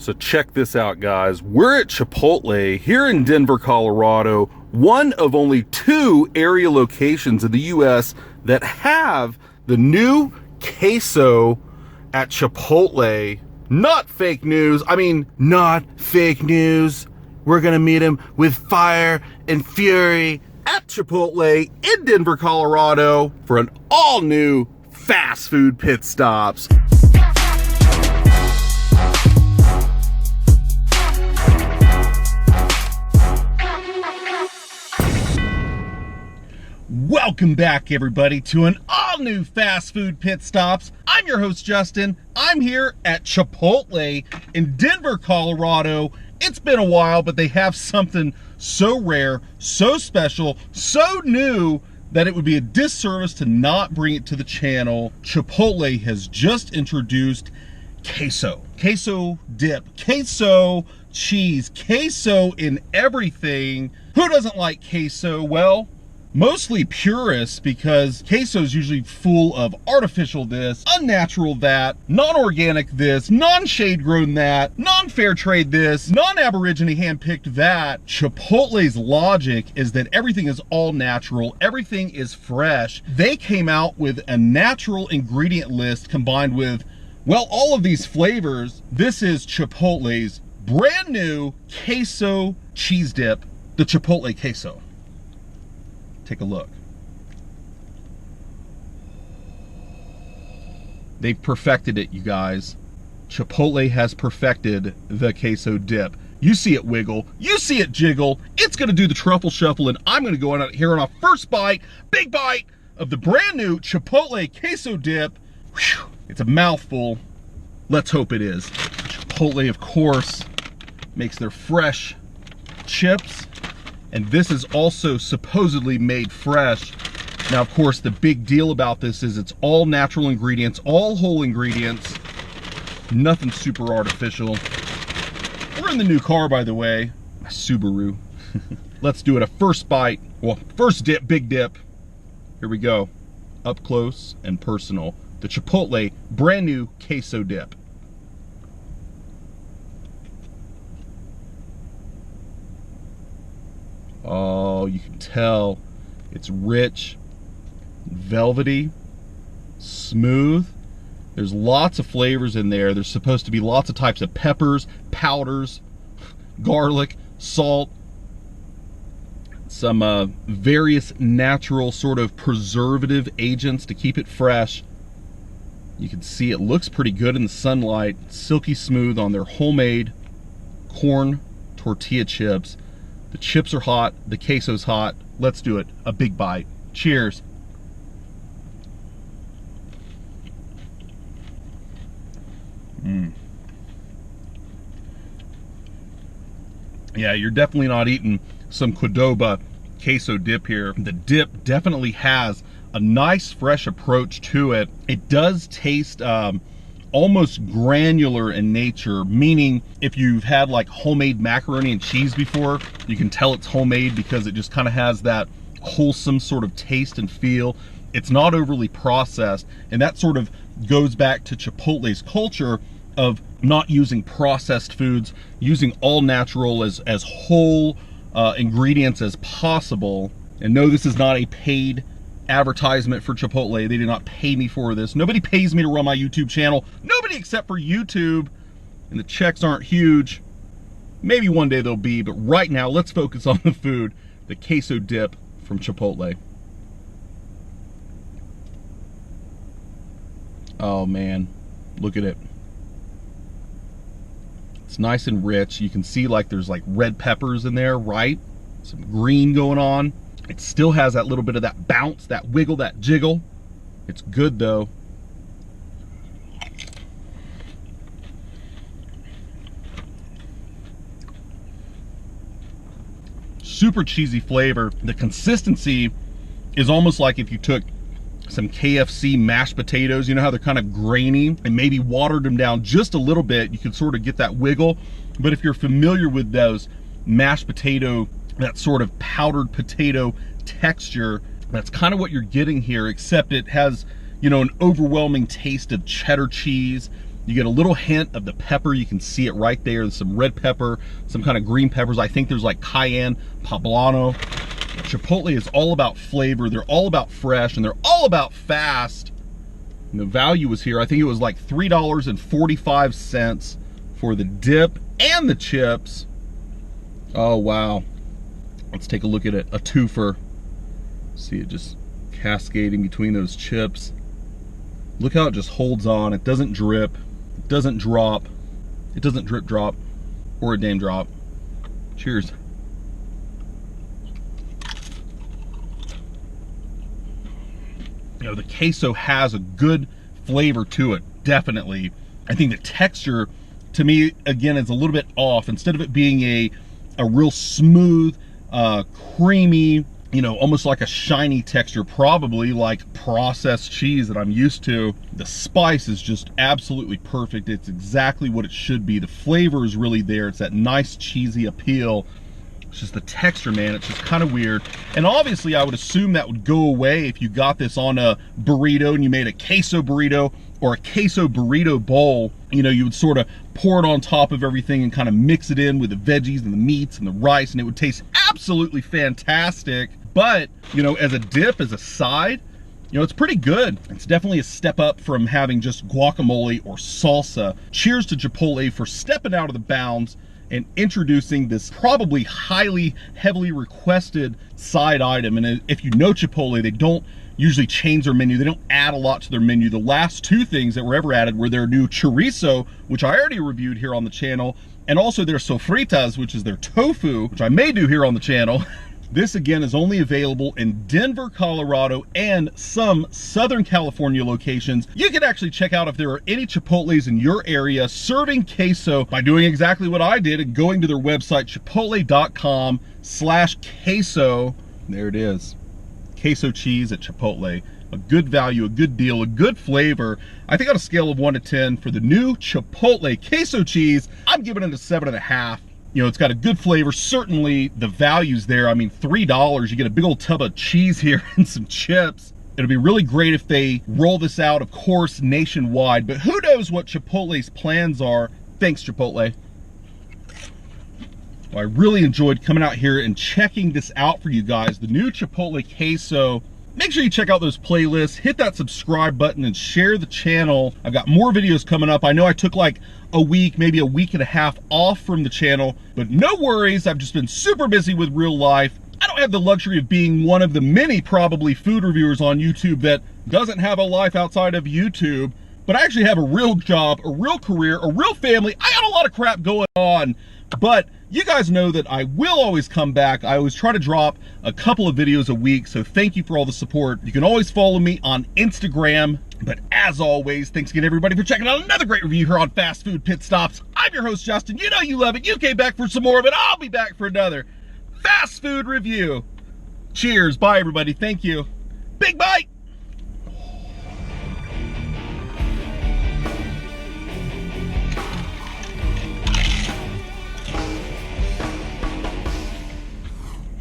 So check this out, guys. We're at Chipotle here in Denver, Colorado, one of only 2 area locations in the US that have the new queso at Chipotle. Not fake news. I mean, not fake news. We're gonna meet him with fire and fury at Chipotle in Denver, Colorado for an all-new fast food pit stops. Welcome back, everybody, to an all-new fast food pit stops. I'm your host, Justin. I'm here at Chipotle in Denver, Colorado. It's been a while, but they have something so rare, so special, so new that it would be a disservice to not bring it to the channel. Chipotle has just introduced queso. Queso dip, queso cheese, queso in everything. Who doesn't like queso? Well, mostly purists, because queso is usually full of artificial this, unnatural that, non-organic this, non-shade grown that, non-fair trade this, non-aborigine hand-picked that. Chipotle's logic is that everything is all natural, everything is fresh. They came out with a natural ingredient list combined with, well, all of these flavors. This is Chipotle's brand new queso cheese dip, the Chipotle queso. Take a look. They've perfected it, you guys. Chipotle has perfected the queso dip. You see it wiggle, you see it jiggle. It's gonna do the truffle shuffle, and I'm gonna go on here on our first bite, big bite of the brand new Chipotle queso dip. Whew, it's a mouthful. Let's hope it is. Chipotle, of course, makes their fresh chips. And this is also supposedly made fresh. Now, of course, the big deal about this is it's all natural ingredients, all whole ingredients, nothing super artificial. We're in the new car, by the way, my Subaru. Let's do it a first bite. Well, first dip, big dip. Here we go. Up close and personal. The Chipotle brand new queso dip. Oh, you can tell it's rich, velvety, smooth. There's lots of flavors in there. There's supposed to be lots of types of peppers, powders, garlic, salt, some various natural sort of preservative agents to keep it fresh. You can see it looks pretty good in the sunlight. Silky smooth on their homemade corn tortilla chips. The chips are hot, the queso's hot. Let's do it, a big bite. Cheers. Yeah, you're definitely not eating some Qdoba queso dip here. The dip definitely has a nice fresh approach to it. It does taste almost granular in nature, meaning if you've had like homemade macaroni and cheese before, you can tell it's homemade because it just kind of has that wholesome sort of taste and feel. It's not overly processed, and that sort of goes back to Chipotle's culture of not using processed foods, using all natural as whole ingredients as possible. And no, this is not a paid advertisement for Chipotle. They did not pay me for this. Nobody pays me to run my YouTube channel. Nobody except for YouTube. And the checks aren't huge. Maybe one day they'll be, but right now let's focus on the food. The queso dip from Chipotle. Oh man, look at it. It's nice and rich. You can see like there's like red peppers in there, right? Some green going on. It still has that little bit of that bounce, that wiggle, that jiggle. It's good though. Super cheesy flavor. The consistency is almost like if you took some KFC mashed potatoes, you know how they're kind of grainy, and maybe watered them down just a little bit, you can sort of get that wiggle. But if you're familiar with those mashed potato, that sort of powdered potato texture, that's kind of what you're getting here, except it has, you know, an overwhelming taste of cheddar cheese You get a little hint of the pepper. You can see it right there. There's some red pepper, some kind of green peppers. I think there's like cayenne, poblano. Chipotle is all about flavor. They're all about fresh, and they're all about fast. And the value was here. I think it was like $3.45 for the dip and the chips. Oh, wow. Let's take a look at it. A twofer. See it just cascading between those chips. Look how it just holds on. It doesn't drip. It doesn't drop. It doesn't drip drop or a damn drop. Cheers. You know, the queso has a good flavor to it, definitely. I think the texture, to me, again, is a little bit off. Instead of it being a real smooth, creamy, you know, almost like a shiny texture, probably like processed cheese that I'm used to. The spice is just absolutely perfect. It's exactly what it should be. The flavor is really there. It's that nice cheesy appeal. It's just the texture, man, it's just kind of weird. And obviously I would assume that would go away if you got this on a burrito and you made a queso burrito or a queso burrito bowl. You know, you would sort of pour it on top of everything and kind of mix it in with the veggies and the meats and the rice, and it would taste absolutely fantastic. But, you know, as a dip, as a side, you know, it's pretty good. It's definitely a step up from having just guacamole or salsa. Cheers to Chipotle for stepping out of the bounds and introducing this probably heavily requested side item. And if you know Chipotle, they don't usually change their menu. They don't add a lot to their menu. The last two things that were ever added were their new chorizo, which I already reviewed here on the channel, and also their sofritas, which is their tofu, which I may do here on the channel. This again is only available in Denver, Colorado, and some Southern California locations. You can actually check out if there are any Chipotles in your area serving queso by doing exactly what I did and going to their website, chipotle.com/queso. There it is. Queso cheese at Chipotle. A good value, a good deal, a good flavor. I think on a scale of 1 to 10 for the new Chipotle queso cheese, I'm giving it a 7.5. You know, it's got a good flavor. Certainly the value's there. I mean, $3, you get a big old tub of cheese here and some chips. It'll be really great if they roll this out, of course, nationwide, but who knows what Chipotle's plans are. Thanks, Chipotle. Well, I really enjoyed coming out here and checking this out for you guys, the new Chipotle queso. Make sure you check out those playlists, hit that subscribe button, and share the channel. I've got more videos coming up. I know I took like a week, maybe a week and a half off from the channel, but no worries. I've just been super busy with real life. I don't have the luxury of being one of the many probably food reviewers on YouTube that doesn't have a life outside of YouTube, but I actually have a real job, a real career, a real family. I got a lot of crap going on, but you guys know that I will always come back. I always try to drop a couple of videos a week, so thank you for all the support. You can always follow me on Instagram, but as always, thanks again everybody for checking out another great review here on Fast Food Pit Stops. I'm your host, Justin. You know you love it. You came back for some more, but I'll be back for another fast food review. Cheers. Bye, everybody. Thank you. Big bite.